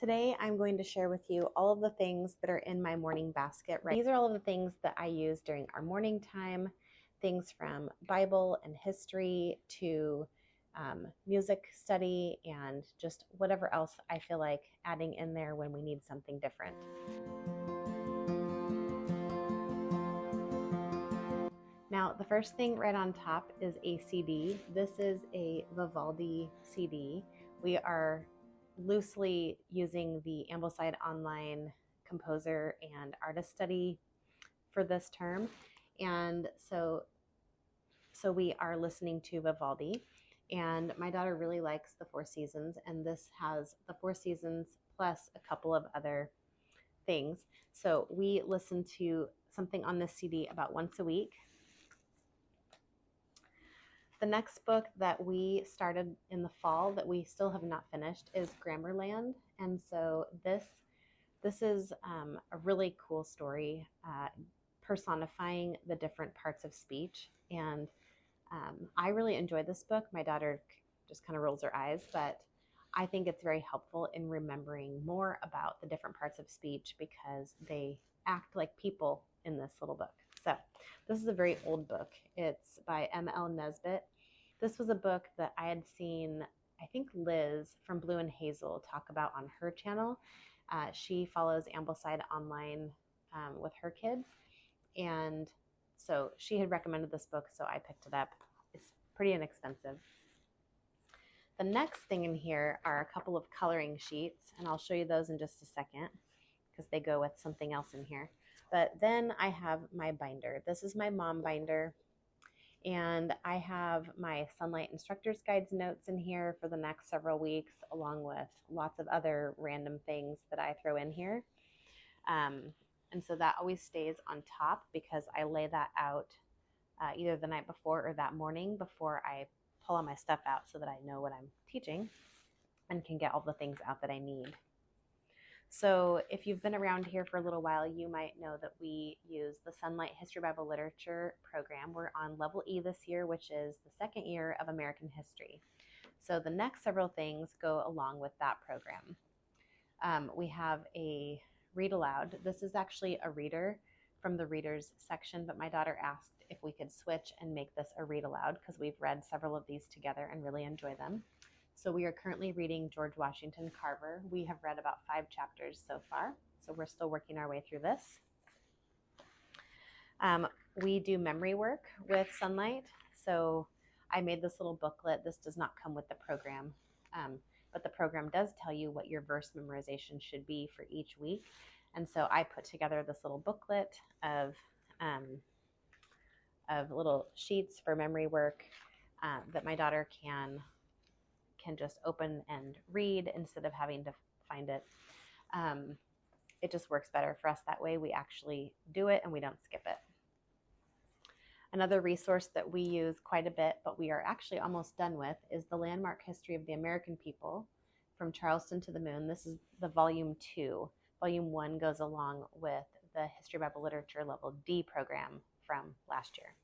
Today I'm going to share with you all of the things that are in my morning basket. These are all of the things that I use during our morning time, things from Bible and history to music study and just whatever else I feel like adding in there when we need something different. Now, the first thing right on top is a CD. This is a Vivaldi CD. We are loosely using the Ambleside Online Composer and Artist Study for this term. And so we are listening to Vivaldi. And my daughter really likes the Four Seasons, and this has the Four Seasons plus a couple of other things. So we listen to something on this CD about once a week. The next book that we started in the fall that we still have not finished is Grammarland. And so this is a really cool story personifying the different parts of speech. And I really enjoyed this book. My daughter just kind of rolls her eyes, but I think it's very helpful in remembering more about the different parts of speech because they act like people in this little book. So this is a very old book. It's by M.L. Nesbitt. This was a book that I had seen, I think Liz from Blue and Hazel talk about on her channel. She follows Ambleside Online with her kids. And so she had recommended this book, so I picked it up. It's pretty inexpensive. The next thing in here are a couple of coloring sheets, and I'll show you those in just a second because they go with something else in here. But then I have my binder. This is my mom binder, and I have my Sunlight Instructor's Guides notes in here for the next several weeks, along with lots of other random things that I throw in here. And so that always stays on top because I lay that out either the night before or that morning before I pull all my stuff out so that I know what I'm teaching and can get all the things out that I need. So if you've been around here for a little while, you might know that we use the Sunlight History Bible Literature program. We're on level E this year, which is the second year of American history. So the next several things go along with that program. We have a read aloud. This is actually a reader from the readers section, but my daughter asked if we could switch and make this a read aloud because we've read several of these together and really enjoy them. So we are currently reading George Washington Carver. We have read about 5 chapters so far, so we're still working our way through this. We do memory work with Sunlight. So I made this little booklet. This does not come with the program, but the program does tell you what your verse memorization should be for each week. And so I put together this little booklet of little sheets for memory work that my daughter can just open and read instead of having to find it. It just works better for us that way. We actually do it and we don't skip it. Another resource that we use quite a bit, but we are actually almost done with, is the Landmark History of the American People from Charleston to the Moon. This is the volume 2. Volume 1 goes along with the History Bible Literature Level D program from last year.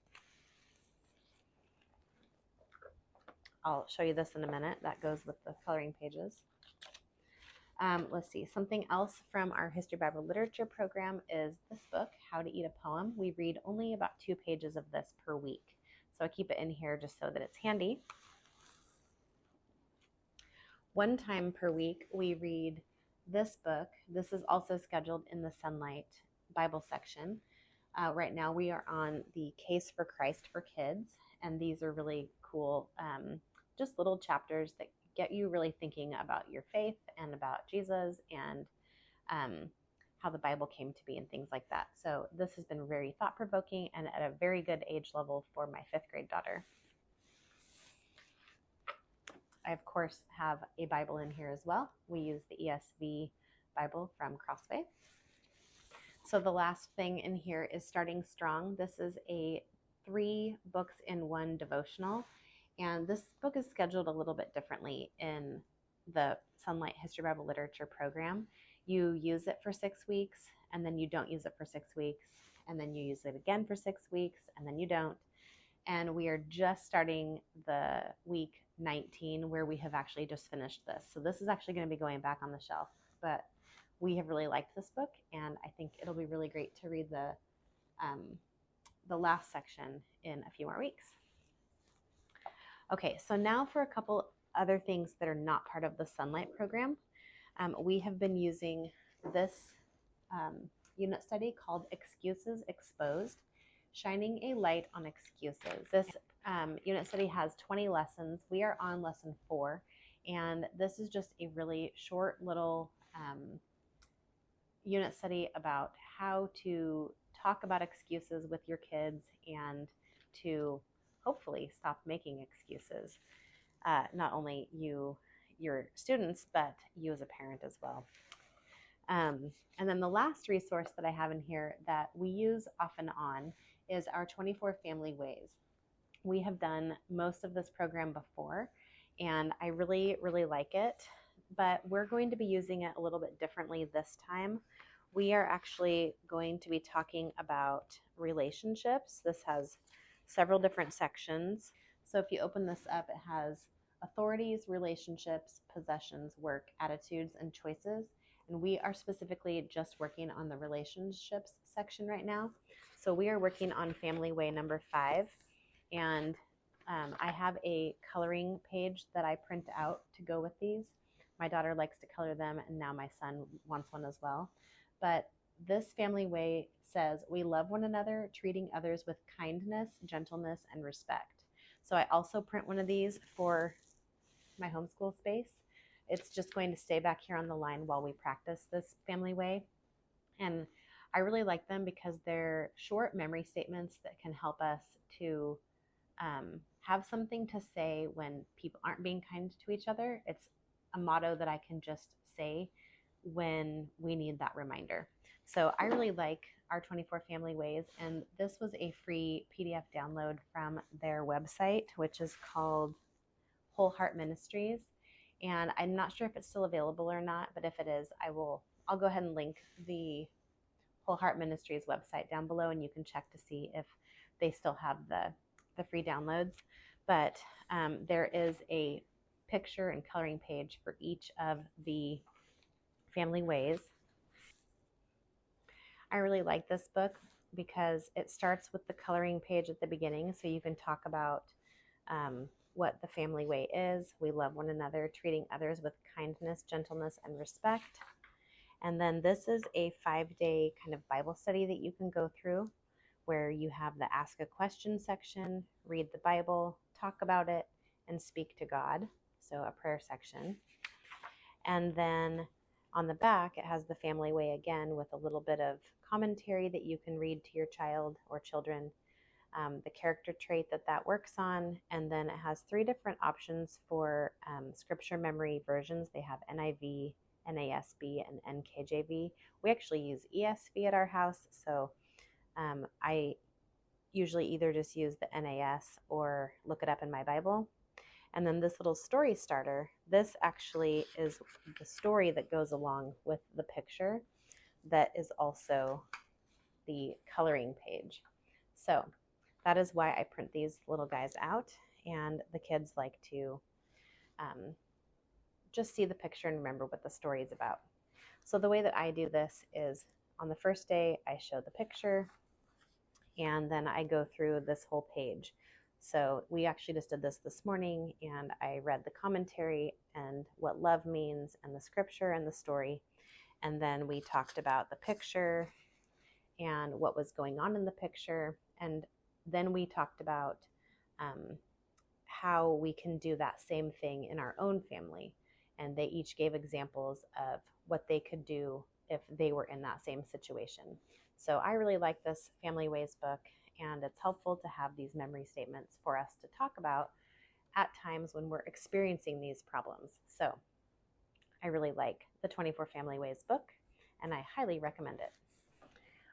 I'll show you this in a minute. That goes with the coloring pages. Let's see. Something else from our History Bible Literature program is this book, How to Eat a Poem. We read only about 2 pages of this per week. So I keep it in here just so that it's handy. One time per week, we read this book. This is also scheduled in the Sunlight Bible section. Right now we are on the Case for Christ for Kids, and these are really cool, just little chapters that get you really thinking about your faith and about Jesus and how the Bible came to be and things like that. So this has been very thought-provoking and at a very good age level for my 5th grade daughter. I, of course, have a Bible in here as well. We use the ESV Bible from Crossway. So the last thing in here is Starting Strong. This is a 3 books in 1 devotional. And this book is scheduled a little bit differently in the Sunlight History Bible Literature program. You use it for 6 weeks, and then you don't use it for 6 weeks, and then you use it again for 6 weeks, and then you don't. And we are just starting the week 19 where we have actually just finished this. So this is actually going to be going back on the shelf but we have really liked this book, and I think it'll be really great to read the last section in a few more weeks. Okay, so now for a couple other things that are not part of the Sunlight program. We have been using this unit study called Excuses Exposed, Shining a Light on Excuses. This unit study has 20 lessons. We are on lesson 4, and this is just a really short little unit study about how to talk about excuses with your kids and to hopefully stop making excuses. Not only your students, but you as a parent as well. And then the last resource that I have in here that we use off and on is our 24 Family Ways. We have done most of this program before, and I really, really like it, but we're going to be using it a little bit differently this time. We are actually going to be talking about relationships. This has several different sections. So if you open this up, it has authorities, relationships, possessions, work, attitudes, and choices. And we are specifically just working on the relationships section right now. So we are working on Family Way number 5. And I have a coloring page that I print out to go with these. My daughter likes to color them, and now my son wants one as well. But this Family Way says, we love one another, treating others with kindness, gentleness, and respect. So I also print one of these for my homeschool space. It's just going to stay back here on the line while we practice this Family Way. And I really like them because they're short memory statements that can help us to have something to say when people aren't being kind to each other. It's a motto that I can just say when we need that reminder. So I really like our 24 Family Ways, and this was a free PDF download from their website, which is called Whole Heart Ministries. And I'm not sure if it's still available or not, but if it is, I'll go ahead and link the Whole Heart Ministries website down below, and you can check to see if they still have the free downloads. But there is a picture and coloring page for each of the Family Ways. I really like this book because it starts with the coloring page at the beginning, so you can talk about what the Family Way is. We love one another, treating others with kindness, gentleness, and respect. And then this is a 5-day kind of Bible study that you can go through, where you have the Ask a Question section, read the Bible, talk about it, and speak to God. So a prayer section. And then on the back, it has the Family Way again with a little bit of commentary that you can read to your child or children, the character trait that works on, and then it has 3 different options for scripture memory versions. They have NIV, NASB, and NKJV. We actually use ESV at our house, so I usually either just use the NAS or look it up in my Bible. And then this little story starter, this actually is the story that goes along with the picture that is also the coloring page. So that is why I print these little guys out, and the kids like to just see the picture and remember what the story is about. So the way that I do this is on the first day, I show the picture, and then I go through this whole page. So we actually just did this morning, and I read the commentary and what love means and the scripture and the story. And then we talked about the picture and what was going on in the picture. And then we talked about how we can do that same thing in our own family. And they each gave examples of what they could do if they were in that same situation. So I really like this Family Ways book, and it's helpful to have these memory statements for us to talk about at times when we're experiencing these problems. So I really like the 24 Family Ways book, and I highly recommend it.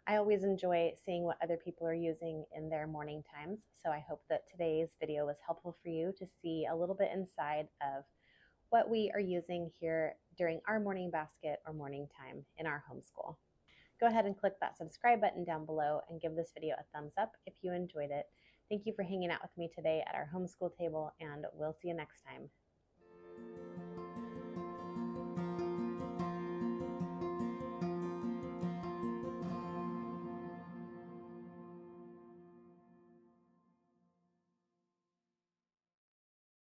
I always enjoy seeing what other people are using in their morning times, so I hope that today's video was helpful for you to see a little bit inside of what we are using here during our morning basket or morning time in our homeschool. Go ahead and click that subscribe button down below and give this video a thumbs up if you enjoyed it. Thank you for hanging out with me today at our homeschool table, and we'll see you next time.